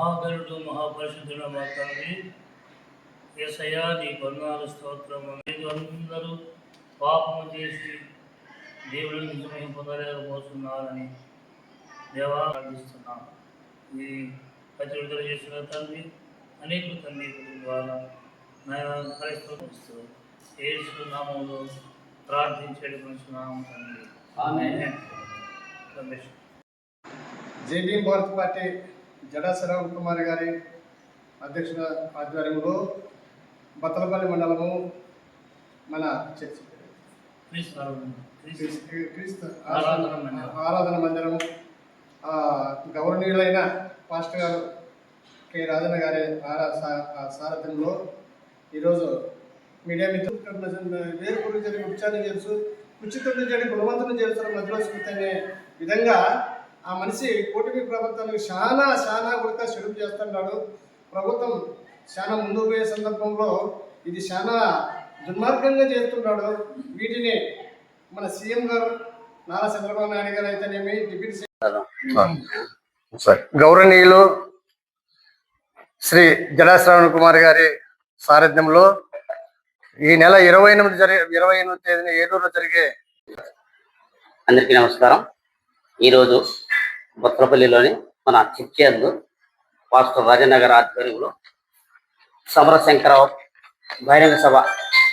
మహాగరుడు మహాపరిశుద్ధుడు మా తండ్రి యేసయ్యా నీ వందనాలు స్తోత్రము. అందరూ పాపము చేసి దేవుడు నిజమే పొందలేకపోతున్నారని దేవా ప్రార్థిస్తున్నాం. ఈ ప్రతి విడుదల చేసిన తండ్రి అనేక తండ్రి ద్వారా క్రైస్తవుస్తూ యేసు నామంలో ప్రార్థించేది కొంచున్నాం తండ్రి. ఆమేన్. జేబీ భారత్ పార్టీ జడా శ్రావణ్ కుమార్ గారి అధ్యక్షుల ఆధ్వర్యంలో బత్తలపల్లి మండలము మన చర్చి క్రీస్తు ఆరాధన మందిరము గౌరవనీయులైన పాస్టర్ గారు కె రాజన్న గారి సారథ్యంలో ఈరోజు మీడియా మిత్రులు వేరు గురించి జరిగి ఉచ్చారణ చేస్తూ కుచితుడిని చేయడం గుణవంతుని చేస్తున్న మధ్యలో స్మృతి అనే విధంగా ఆ మనిషి కూటమి ప్రభుత్వానికి చాలా కూడా చెడుపు చేస్తున్నాడు. ప్రభుత్వం చాలా ముందుకు పోయే సందర్భంలో ఇది చాలా దుర్మార్గంగా చేస్తున్నాడు. వీటిని మన సీఎం గారు నారా చంద్రబాబు నాయుడు గారు అయితేనేమి డిప్యూటీ సీఎం గౌరవనీయులు శ్రీ జడా శ్రావణ్ కుమార్ గారి సారథ్యంలో ఈ నెల 28 తేదీన ఏలూరులో జరిగే అందరికీ నమస్కారం. ఈరోజు బొత్తలపల్లిలోని మన చర్చి యందు పాస్టర్ రాజనగర్ ఆధ్వర్యంలో సమరశంకర బహిరంగ సభ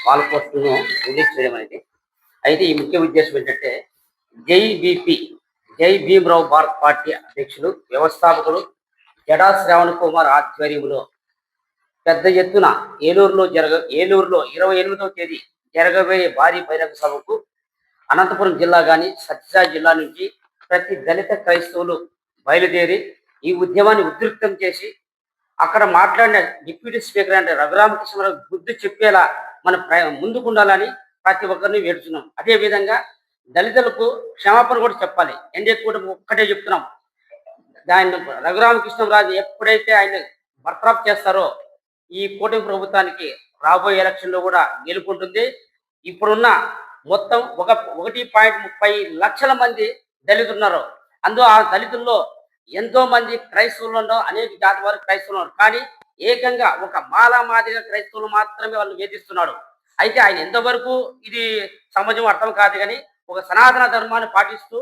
వాల్ పోస్టును రిలీజ్ చేయడం అనేది. అయితే ఈ ముఖ్య ఉద్దేశం ఏంటంటే జై భీమరావు భారత్ పార్టీ అధ్యక్షులు వ్యవస్థాపకులు జడా శ్రావణ్ కుమార్ ఆధ్వర్యంలో పెద్ద ఎత్తున ఏలూరులో 28వ తేదీ జరగబోయే భారీ బహిరంగ సభకు అనంతపురం జిల్లా కానీ సత్యసాయి జిల్లా నుంచి ప్రతి దళిత క్రైస్తవులు బయలుదేరి ఈ ఉద్యమాన్ని ఉధృతం చేసి అక్కడ మాట్లాడిన డిప్యూటీ స్పీకర్ అంటే రఘురామకృష్ణరావు బుద్ధి చెప్పేలా మనం ముందుకుండాలని ప్రతి ఒక్కరిని వేడుతున్నాం. అదేవిధంగా దళితులకు క్షమాపణ కూడా చెప్పాలి. ఎన్డీఏ కూటమి ఒక్కటే చెప్తున్నాం, దాన్ని రఘురామకృష్ణరాజు ఎప్పుడైతే ఆయన బర్తరఫ్ చేస్తారో ఈ కూటమి ప్రభుత్వానికి రాబోయే ఎలక్షన్లో కూడా గెలుపుంటుంది. ఇప్పుడున్న మొత్తం 1.30 లక్షల మంది దళితులు ఉన్నారు. అందులో ఆ దళితుల్లో ఎంతో మంది క్రైస్తవులు ఉండవు, అనేక జాతి వారు క్రైస్తవులు ఉన్నారు. కానీ ఏకంగా ఒక మాలా మాదిరిగా క్రైస్తవులు మాత్రమే వాళ్ళు వేధిస్తున్నాడు. అయితే ఆయన ఎంతవరకు ఇది సమాజం అర్థం కాదు, కానీ ఒక సనాతన ధర్మాన్ని పాటిస్తూ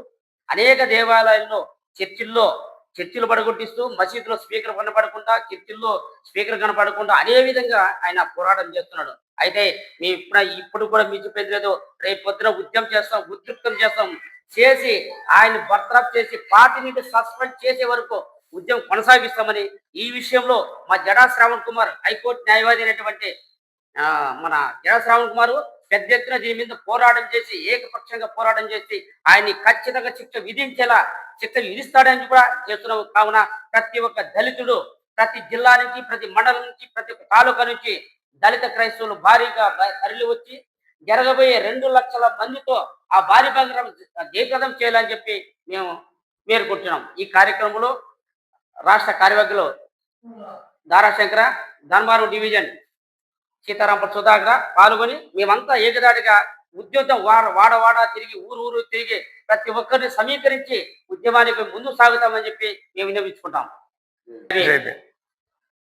అనేక దేవాలయాల్లో చర్చిలు పడగొట్టిస్తూ మసీదులో స్పీకర్ కనపడకుండా చర్చిల్లో స్పీకర్ కనపడకుండా అనే విధంగా ఆయన పోరాటం చేస్తున్నాడు. అయితే ఇప్పుడు కూడా మీకు చెప్పేది రేపు పొద్దున ఉద్రిక్తం చేస్తాం చేసి ఆయన బర్తరఫ్ చేసి పార్టీ నుండి సస్పెండ్ చేసే వరకు ఉద్యమం కొనసాగిస్తామని ఈ విషయంలో మా జడా శ్రావణ్ కుమార్ హైకోర్టు న్యాయవాది అయినటువంటి మన జడా శ్రావణ్ కుమార్ పెద్ద ఎత్తున దీని మీద పోరాటం చేసి ఏకపక్షంగా పోరాటం చేసి ఆయన్ని ఖచ్చితంగా శిక్ష విధిస్తాడని కూడా చేస్తున్నాం. కావున ప్రతి ఒక్క దళితుడు ప్రతి జిల్లా నుంచి ప్రతి మండలం నుంచి ప్రతి ఒక్క తాలూకా నుంచి దళిత క్రైస్తవులు భారీగా తరలి వచ్చి జరగబోయే 2 లక్షల మందితో ఆ భారీ బంగారం జయప్రదం చేయాలని చెప్పి మేము పేర్కొంటున్నాం. ఈ కార్యక్రమంలో రాష్ట్ర కార్యవర్గంలో దారాశంకర ధర్మారం డివిజన్ సీతారాంపట్ సుధాకర్ పాల్గొని మేమంతా ఏకదాటిగా ఉద్యోగం వాడ తిరిగి ఊరు తిరిగి ప్రతి ఒక్కరిని సమీకరించి ఉద్యమానికి ముందు సాగుతామని చెప్పి మేము విన్నవించుకుంటాం.